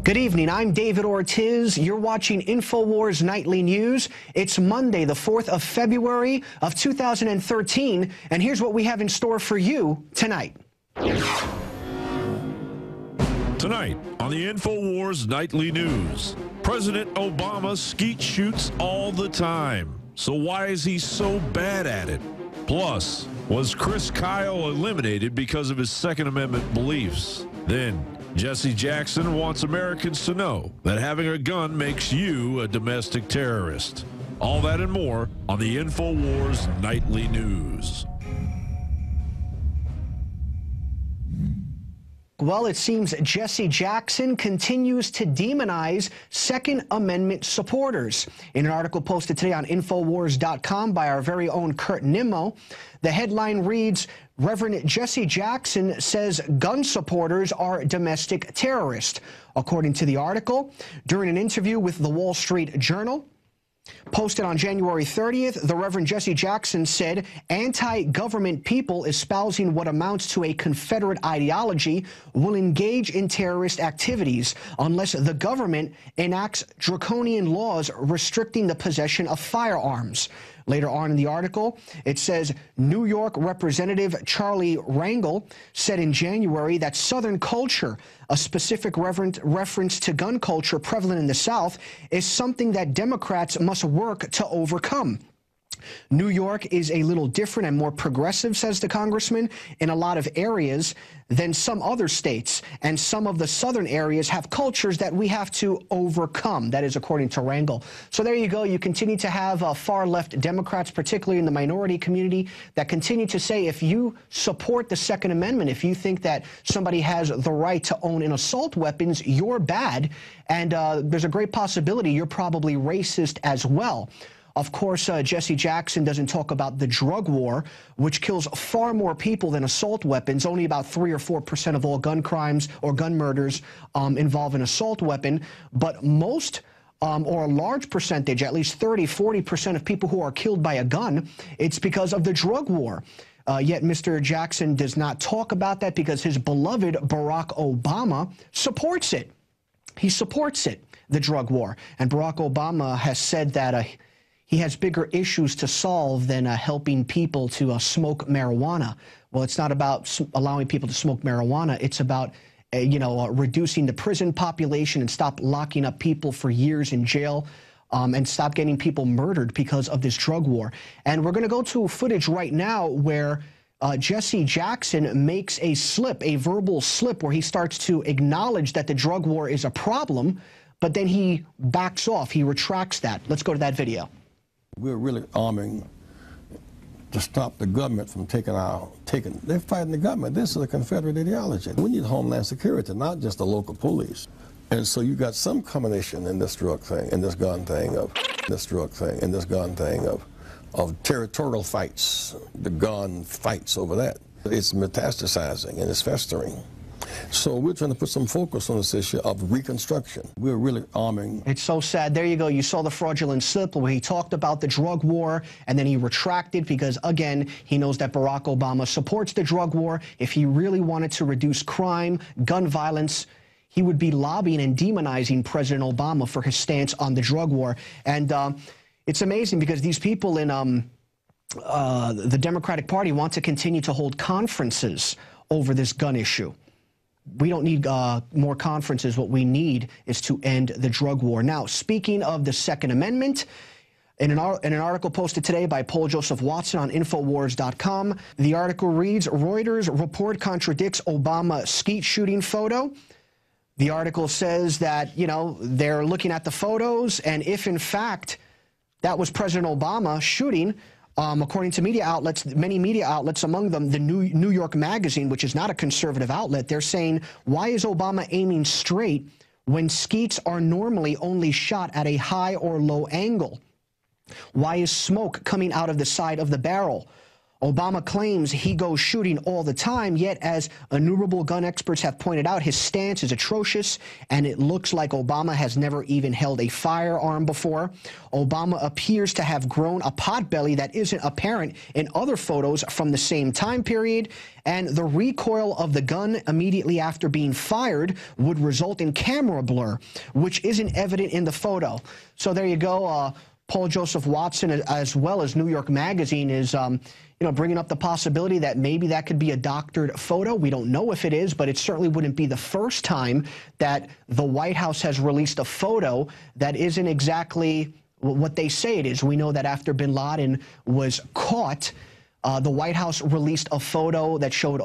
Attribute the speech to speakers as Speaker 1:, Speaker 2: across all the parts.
Speaker 1: Good evening. I'm David Ortiz. You're watching InfoWars Nightly News. It's Monday, the 4th of February of 2013, and here's what we have in store for you tonight.
Speaker 2: Tonight on the InfoWars Nightly News, President Obama skeet shoots all the time. So why is he so bad at it? Plus, was Chris Kyle eliminated because of his Second Amendment beliefs? Then, Jesse Jackson wants Americans to know that having a gun makes you a domestic terrorist. All that and more on the InfoWars Nightly News.
Speaker 1: Well, it seems Jesse Jackson continues to demonize Second Amendment supporters. In an article posted today on Infowars.com by our very own Kurt Nimmo, the headline reads, Reverend Jesse Jackson says gun supporters are domestic terrorists. According to the article, during an interview with the Wall Street Journal, posted on January 30th, the Reverend Jesse Jackson said anti-government people espousing what amounts to a Confederate ideology will engage in terrorist activities unless the government enacts draconian laws restricting the possession of firearms. Later on in the article, it says New York Representative Charlie Rangel said in January that Southern culture, a specific reference to gun culture prevalent in the South, is something that Democrats must work to overcome. New York is a little different and more progressive, says the congressman, in a lot of areas than some other states. And some of the southern areas have cultures that we have to overcome. That is according to Rangel. So there you go. You continue to have far-left Democrats, particularly in the minority community, that continue to say if you support the Second Amendment, if you think that somebody has the right to own an assault weapons, you're bad. And there's a great possibility you're probably racist as well. Of course, Jesse Jackson doesn't talk about the drug war, which kills far more people than assault weapons. Only about 3 or 4% of all gun crimes or gun murders involve an assault weapon. But most or a large percentage, at least 30–40% of people who are killed by a gun, it's because of the drug war. Yet Mr. Jackson does not talk about that because his beloved Barack Obama supports it. He supports it, the drug war. And Barack Obama has said that he has bigger issues to solve than helping people to smoke marijuana. Well, it's not about allowing people to smoke marijuana. It's about, reducing the prison population and stop locking up people for years in jail and stop getting people murdered because of this drug war. And we're going to go to footage right now where Jesse Jackson makes a slip, a verbal slip, where he starts to acknowledge that the drug war is a problem, but then he backs off. He retracts that. Let's go to that video.
Speaker 3: We're really arming to stop the government from they're fighting the government. This is a Confederate ideology. We need Homeland Security, not just the local police. And so you got some combination in this drug thing, in this gun thing, of territorial fights, the gun fights over that. It's metastasizing and it's festering. So we're trying to put some focus on this issue of reconstruction. We're really arming.
Speaker 1: It's so sad. There you go. You saw the fraudulent slip where he talked about the drug war and then he retracted because, again, he knows that Barack Obama supports the drug war. If he really wanted to reduce crime, gun violence, he would be lobbying and demonizing President Obama for his stance on the drug war. And it's amazing because these people in the Democratic Party want to continue to hold conferences over this gun issue. We don't need more conferences. What we need is to end the drug war. Now, speaking of the Second Amendment, in an article posted today by Paul Joseph Watson on Infowars.com, the article reads, Reuters report contradicts Obama skeet shooting photo. The article says that, they're looking at the photos, and if, in fact, that was President Obama shooting, according to media outlets, many media outlets, among them the New York Magazine, which is not a conservative outlet, they're saying, why is Obama aiming straight when skeets are normally only shot at a high or low angle? Why is smoke coming out of the side of the barrel? Obama claims he goes shooting all the time, yet as innumerable gun experts have pointed out, his stance is atrocious, and it looks like Obama has never even held a firearm before. Obama appears to have grown a potbelly that isn't apparent in other photos from the same time period, and the recoil of the gun immediately after being fired would result in camera blur, which isn't evident in the photo. So there you go. Paul Joseph Watson, as well as New York Magazine, is bringing up the possibility that maybe that could be a doctored photo. We don't know if it is, but it certainly wouldn't be the first time that the White House has released a photo that isn't exactly what they say it is. We know that after bin Laden was caught, the White House released a photo that showed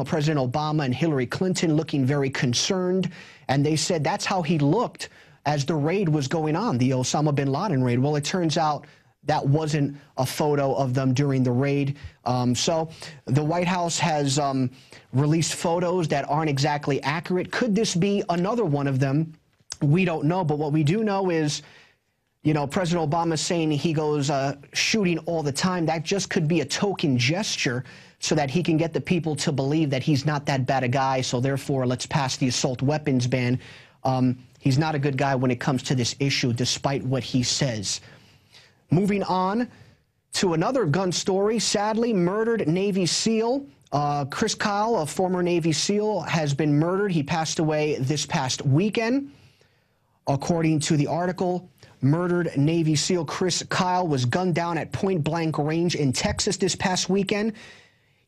Speaker 1: President Obama and Hillary Clinton looking very concerned, and they said that's how he looked as the raid was going on, the Osama bin Laden raid. Well, it turns out that wasn't a photo of them during the raid. So the White House has released photos that aren't exactly accurate. Could this be another one of them? We don't know. But what we do know is, President Obama saying he goes shooting all the time. That just could be a token gesture so that he can get the people to believe that he's not that bad a guy. So therefore, let's pass the assault weapons ban. He's not a good guy when it comes to this issue, despite what he says. Moving on to another gun story. Sadly, murdered Navy SEAL Chris Kyle, a former Navy SEAL, has been murdered. He passed away this past weekend. According to the article, murdered Navy SEAL Chris Kyle was gunned down at point-blank range in Texas this past weekend.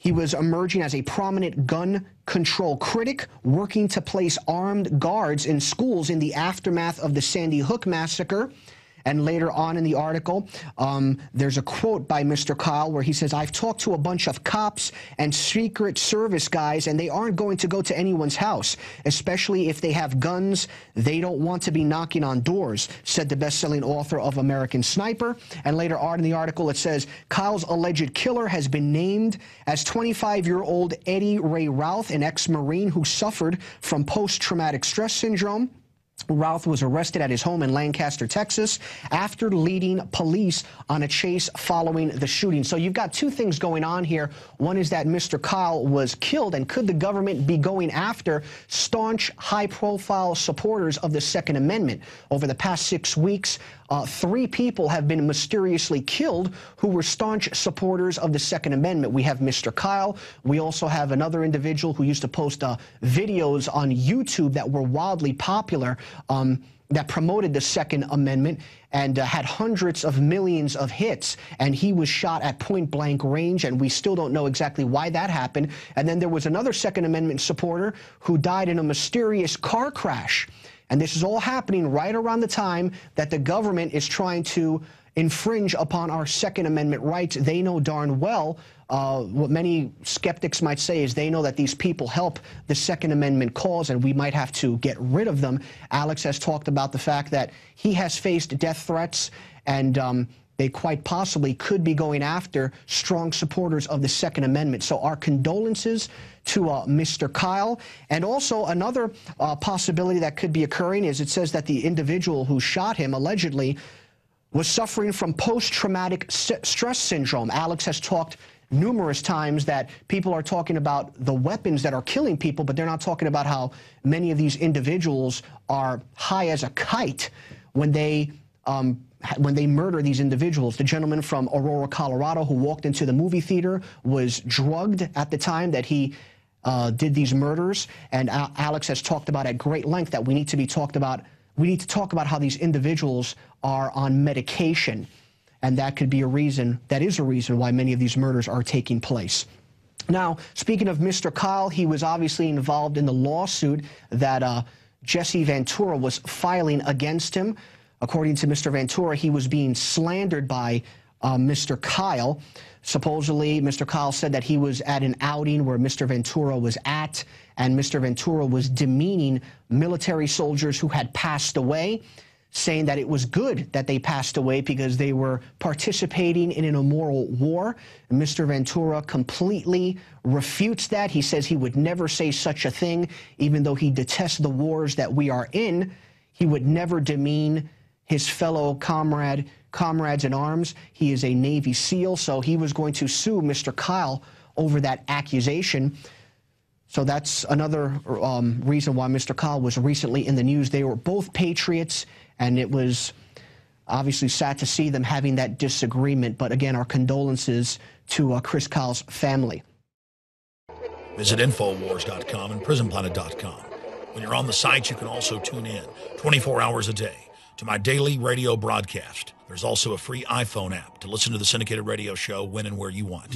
Speaker 1: He was emerging as a prominent gun control critic, working to place armed guards in schools in the aftermath of the Sandy Hook massacre. And later on in the article, there's a quote by Mr. Kyle where he says, "I've talked to a bunch of cops and Secret Service guys, and they aren't going to go to anyone's house, especially if they have guns. They don't want to be knocking on doors," said the best-selling author of American Sniper. And later on in the article, it says, Kyle's alleged killer has been named as 25-year-old Eddie Ray Routh, an ex-Marine who suffered from post-traumatic stress syndrome. Routh was arrested at his home in Lancaster, Texas, after leading police on a chase following the shooting. So you've got two things going on here. One is that Mr. Kyle was killed, and could the government be going after staunch, high-profile supporters of the Second Amendment? Over the past 6 weeks, 3 people have been mysteriously killed who were staunch supporters of the Second Amendment. We have Mr. Kyle. We also have another individual who used to post videos on YouTube that were wildly popular, that promoted the Second Amendment and had hundreds of millions of hits. And he was shot at point-blank range, and we still don't know exactly why that happened. And then there was another Second Amendment supporter who died in a mysterious car crash. And this is all happening right around the time that the government is trying to infringe upon our Second Amendment rights. They know darn well what many skeptics might say is they know that these people help the Second Amendment cause, and we might have to get rid of them. Alex has talked about the fact that he has faced death threats, and they quite possibly could be going after strong supporters of the Second Amendment. So our condolences to Mr. Kyle. And also another possibility that could be occurring is it says that the individual who shot him allegedly was suffering from post-traumatic stress syndrome. Alex has talked numerous times that people are talking about the weapons that are killing people, but they're not talking about how many of these individuals are high as a kite when they murder these individuals. The gentleman from Aurora, Colorado, who walked into the movie theater was drugged at the time that he did these murders. And Alex has talked about at great length that we need to talk about how these individuals are on medication. And that could be a reason, that is a reason why many of these murders are taking place. Now, speaking of Mr. Kyle, he was obviously involved in the lawsuit that Jesse Ventura was filing against him. According to Mr. Ventura, he was being slandered by Mr. Kyle. Supposedly, Mr. Kyle said that he was at an outing where Mr. Ventura was at, and Mr. Ventura was demeaning military soldiers who had passed away, saying that it was good that they passed away because they were participating in an immoral war. And Mr. Ventura completely refutes that. He says he would never say such a thing, even though he detests the wars that we are in. He would never demean his fellow comrades in arms. He is a Navy SEAL, so he was going to sue Mr. Kyle over that accusation. So that's another reason why Mr. Kyle was recently in the news. They were both patriots, and it was obviously sad to see them having that disagreement. But again, our condolences to Chris Kyle's family.
Speaker 4: Visit Infowars.com and PrisonPlanet.com. When you're on the site, you can also tune in 24 hours a day to my daily radio broadcast. There's also a free iPhone app to listen to the syndicated radio show when and where you want.